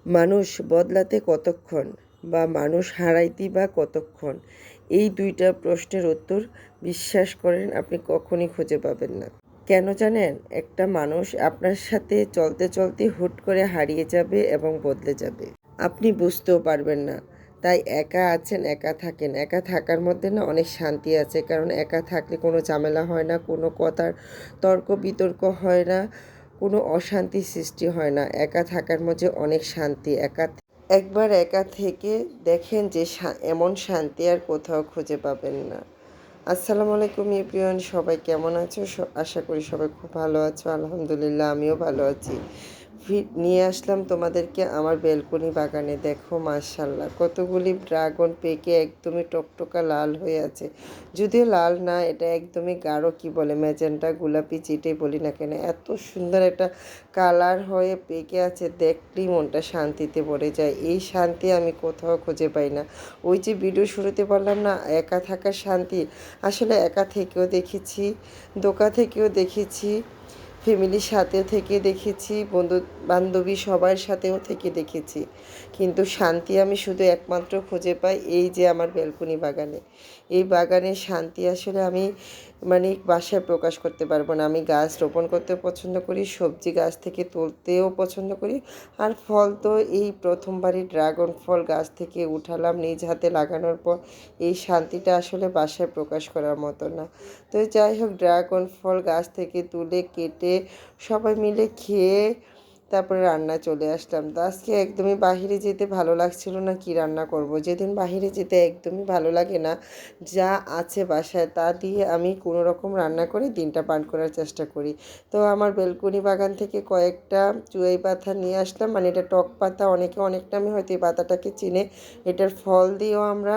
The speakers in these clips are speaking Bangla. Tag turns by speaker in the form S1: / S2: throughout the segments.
S1: মানুষ বদলাতে কতক্ষণ বা মানুষ হারাইতে বা কতক্ষণ, এই দুইটা প্রশ্নের উত্তর বিশ্বাস করেন আপনি কখনই খুঁজে পাবেন না। কেন জানেন? একটা মানুষ আপনার সাথে চলতে চলতে হুট করে হারিয়ে যাবে এবং বদলে যাবে, আপনি বুঝতেও পারবেন না। তাই একা আছেন, একা থাকেন। একা থাকার মধ্যে না অনেক শান্তি আছে, কারণ একা থাকলে কোনো ঝামেলা হয় না, কোনো কথার তর্ক বিতর্ক হয় না, কোনো অশান্তি সৃষ্টি হয় না। একা থাকার মধ্যে অনেক শান্তি। একবার একা থেকে দেখেন যে এমন শান্তি আর কোথাও খুঁজে পাবেন না। আসসালামু আলাইকুম এভরিওয়ান, সবাই কেমন আছো? আশা করি সবাই খুব ভালো আছো। আলহামদুলিল্লাহ, আমিও ভালো আছি। নিয়ে আসলাম তোমাদেরকে আমার বেলকনি বাগানে। দেখো মাশাআল্লাহ, কতগুলি ড্রাগন পেকে একদমই টকটকা লাল হয়ে আছে। যদিও লাল না, এটা একদমই গাঢ়, কি বলে, ম্যাজেন্টা গোলাপি যেটাই বলি না কেন, এত সুন্দর একটা কালার হয়ে পেকে আছে, দেখলেই মনটা শান্তিতে ভরে যায়। এই শান্তি আমি কোথাও খুঁজে পাই না। ওই যে ভিডিও শুরুতে বললাম না, একা থাকার শান্তি, আসলে একা থেকেও দেখেছি, দোকা থেকেও দেখেছি, ফ্যামিলির সাথে থেকে দেখেছি, বন্ধু বান্ধবী সবার সাথেও থেকে দেখেছি, কিন্তু শান্তি আমি শুধু একমাত্র খুঁজে পাই এই যে আমার বেলকনি বাগানে। এই বাগানের শান্তি আসলে আমি বাসায় প্রকাশ করতে পারবো না। আমি গাছ রোপণ করতে পছন্দ করি, সবজি গাছ থেকে তুলতেও পছন্দ করি, আর ফল তো এই প্রথমবারই ড্রাগন ফল গাছ থেকে উঠালাম নিজ হাতে লাগানোর পর। এই শান্তিটা আসলে বাসায় প্রকাশ করার মতো না। তো যাই হোক, ড্রাগন ফল গাছ থেকে তুলে কেটে সবাই মিলে খেয়ে তারপরে রান্না চলে আসলাম। তো আজকে একদমই বাহিরে যেতে ভালো লাগছিল না, কি রান্না করব। যেদিন বাহিরে যেতে একদমই ভালো লাগে না, যা আছে বাসায় তা দিয়ে আমি কোনো রকম রান্না করে দিনটা পার করার চেষ্টা করি। তো আমার বেলকনি বাগান থেকে কয়েকটা চুয়াই পাতা নিয়ে আসলাম, এটা টক পাতা, অনেকে অনেক নামে হয়তো এই পাতাটাকে চিনে। এটার ফল দিয়েও আমরা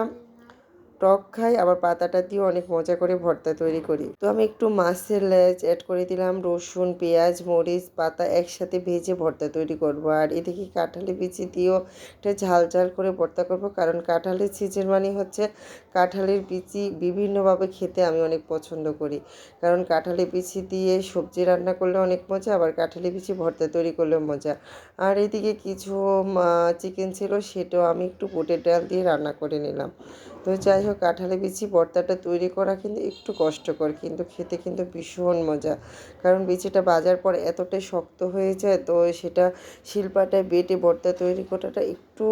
S1: টক খাই, আবার পাতাটা দিয়েও অনেক মজা করে ভর্তা তৈরি করি। তো আমি একটু মাছের লেজ অ্যাড করে দিলাম, রসুন, পেঁয়াজ, মরিচ, পাতা একসাথে ভেজে ভর্তা তৈরি করব। আর এদিকে কাঁঠালি বিচি দিয়েও একটা ঝাল ঝাল করে ভর্তা করব, কারণ কাঁঠালের সিজন হচ্ছে কাঁঠালের বিচি বিভিন্নভাবে খেতে আমি অনেক পছন্দ করি। কারণ কাঁঠালি বিচি দিয়ে সবজি রান্না করলে অনেক মজা, আবার কাঁঠালি বিচি ভর্তা তৈরি করলেও মজা। আর এদিকে কিছু চিকেন ছিল, সেটাও আমি একটু বুটের ডাল দিয়ে রান্না করে নিলাম। তো যাই হোক, কাঁঠালি বিচি ভর্তাটা তৈরি করা কিন্তু একটু কষ্টকর, কিন্তু খেতে কিন্তু ভীষণ মজা। কারণ বিচিটা ভাজার পর এতটাই শক্ত হয়ে যায়, তো সেটা শিলপাটায় বেটে ভর্তা তৈরি করাটা একটু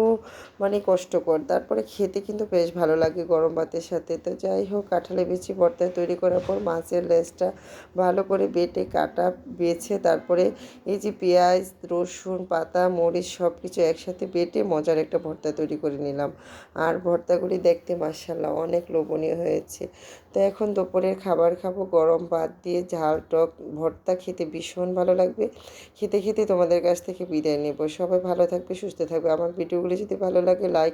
S1: কষ্টকর। তারপরে খেতে কিন্তু বেশ ভালো লাগে গরম ভাতের সাথে। তো যাই হোক, কাঁঠালি বিচি ভর্তা তৈরি করার পর মাছের লেজটা ভালো করে বেটে বেছে তারপরে এই যে পেঁয়াজ, রসুন, পাতা, মরিচ সব কিছু একসাথে বেটে মজার একটা ভর্তা তৈরি করে নিলাম। আর ভর্তাগুলি দেখতে মাশাআল্লাহ অনেক লোভনীয় হয়েছে। তো এখন দুপুরের খাবার খাবো গরম ভাত দিয়ে, ঝাল টক ভর্তা খেতে ভীষণ ভালো লাগবে। খেতে খেতে তোমাদের কাছ থেকে বিদায় নেব। সবাই ভালো থাকবে, সুস্থ থাকবে। আমার ভিডিওগুলি যদি ভালো লাগে লাইক